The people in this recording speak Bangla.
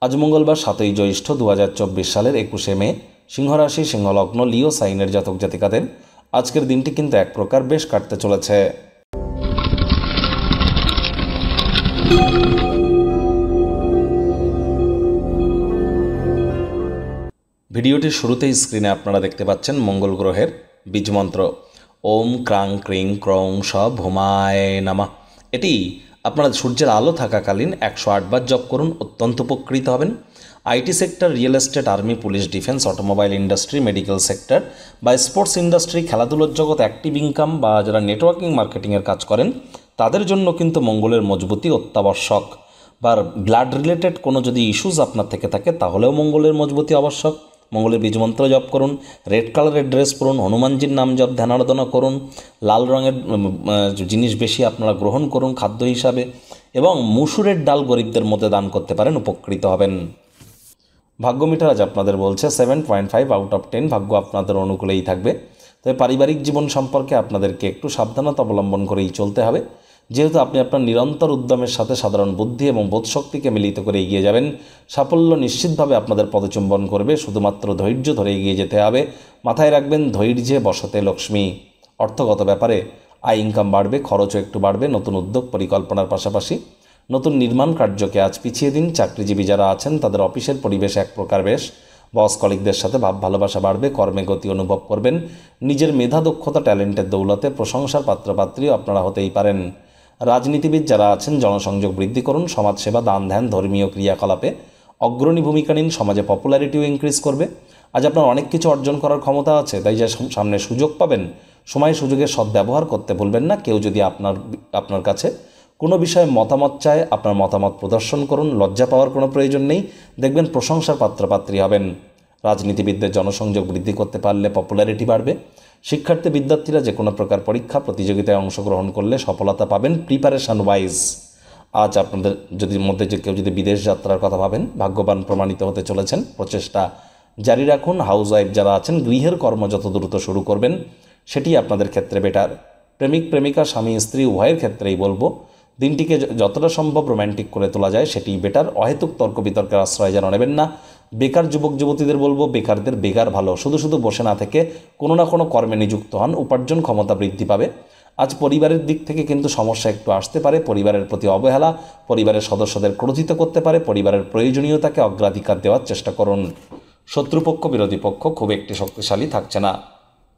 আজ মঙ্গলবার 7ই জ্যৈষ্ঠ 2024 সালের 21শে মে, সিংহরাশি সিংহলগ্ন লিও সাইনের জাতক জাতিকাদের আজকের দিনটি কিন্তু এক প্রকার বেশ কাটতে চলেছে। ভিডিওটির শুরুতেই স্ক্রিনে আপনারা দেখতে পাচ্ছেন মঙ্গল গ্রহের বীজমন্ত্র ওম ক্রাং ক্রিং ক্রং স ভূমায় নামা। এটি আপনারা সূর্যের আলো থাকাকালীন 108 বার জপ করুন, অত্যন্ত উপকৃত হবেন। IT sector, real estate, army, police, defence, automobile industry, medical sector বা স্পোর্টস ইন্ডাস্ট্রি, খেলাধুলোর জগৎ, অ্যাক্টিভ ইনকাম বা যারা নেটওয়ার্কিং মার্কেটিংয়ের কাজ করেন তাদের জন্য কিন্তু মঙ্গলের মজবুতি অত্যাবশ্যক। বা ব্লাড রিলেটেড কোনো যদি ইস্যুস আপনার থেকে থাকে তাহলেও মঙ্গলের মজবুতি আবশ্যক। মঙ্গলের বীজমন্ত্র জপ করুন, রেড কালারের ড্রেস পরুন, হনুমানজির নাম জপ ধ্যান আরাধনা করুন, লাল রঙের জিনিস বেশি আপনারা গ্রহণ করুন খাদ্য হিসাবে, এবং মুসুরের ডাল গরিবদের মধ্যে দান করতে পারেন, উপকৃত হবেন। ভাগ্য মিটার আজ আপনাদের বলছে 7.5 আউট অফ 10, ভাগ্য আপনাদের অনুকূলেই থাকবে। তবে পারিবারিক জীবন সম্পর্কে আপনাদেরকে একটু সাবধানতা অবলম্বন করেই চলতে হবে, যেহেতু আপনি আপনার নিরন্তর উদ্যমের সাথে সাধারণ বুদ্ধি এবং বোধশক্তিকে মিলিত করে এগিয়ে যাবেন। সাফল্য নিশ্চিতভাবে আপনাদের পদচুম্বন করবে, শুধুমাত্র ধৈর্য ধরে এগিয়ে যেতে হবে। মাথায় রাখবেন, ধৈর্যে বসতে লক্ষ্মী। অর্থগত ব্যাপারে আয় ইনকাম বাড়বে, খরচও একটু বাড়বে। নতুন উদ্যোগ পরিকল্পনার পাশাপাশি নতুন নির্মাণ কার্যকে আজ পিছিয়ে দিন। চাকরিজীবী যারা আছেন তাদের অফিসের পরিবেশ এক প্রকার বেশ, বস কলিগদের সাথে ভাব ভালোবাসা বাড়বে, কর্মে গতি অনুভব করবেন। নিজের মেধা, দক্ষতা, ট্যালেন্টের দৌলতে প্রশংসার পাত্রপাত্রীও আপনারা হতেই পারেন। রাজনীতিবিদ যারা আছেন জনসংযোগ বৃদ্ধি করুন, সমাজসেবা, দান ধ্যান, ধর্মীয় ক্রিয়াকলাপে অগ্রণী ভূমিকা নিন, সমাজে পপুলারিটিও ইনক্রিজ করবে। আজ আপনার অনেক কিছু অর্জন করার ক্ষমতা আছে, তাই যে সামনে সুযোগ পাবেন সময় সুযোগের সদ্ব্যবহার করতে ভুলবেন না। কেউ যদি আপনার কাছে কোনো বিষয়ে মতামত চায়, আপনার মতামত প্রদর্শন করুন, লজ্জা পাওয়ার কোনো প্রয়োজন নেই, দেখবেন প্রশংসার পাত্রপাত্রী হবেন। রাজনীতিবিদদের জনসংযোগ বৃদ্ধি করতে পারলে পপুলারিটি বাড়বে। শিক্ষার্থী বিদ্যার্থীরা যে কোনো প্রকার পরীক্ষা প্রতিযোগিতায় অংশগ্রহণ করলে সফলতা পাবেন প্রিপারেশন ওয়াইজ। আজ আপনাদের মধ্যে কেউ যদি বিদেশ যাত্রার কথা ভাবেন, ভাগ্যবান প্রমাণিত হতে চলেছেন। প্রচেষ্টা জারি রাখুন। হাউস ওয়াইফ যারা আছেন গৃহের কর্ম যত দ্রুত শুরু করবেন সেটি আপনাদের ক্ষেত্রে বেটার। প্রেমিক প্রেমিকা, স্বামী স্ত্রী উভয়ের ক্ষেত্রেই বলবো দিনটিকে যতটা সম্ভব রোম্যান্টিক করে তোলা যায় সেটি বেটার। অহেতুক তর্ক বিতর্কের আশ্রয় যেন নেবেন না। বেকার যুবক যুবতীদের বলবো, বেকারদের বেকার ভালো, শুধু শুধু বসে না থেকে কোনো না কোনো কর্মে নিযুক্ত হন, উপার্জন ক্ষমতা বৃদ্ধি পাবে। আজ পরিবারের দিক থেকে কিন্তু সমস্যা একটু আসতে পারে। পরিবারের প্রতি অবহেলা পরিবারের সদস্যদের ক্রোধিত করতে পারে। পরিবারের প্রয়োজনীয়তাকে অগ্রাধিকার দেওয়ার চেষ্টা করুন। শত্রুপক্ষ, বিরোধী পক্ষ খুব একটি শক্তিশালী থাকছে না।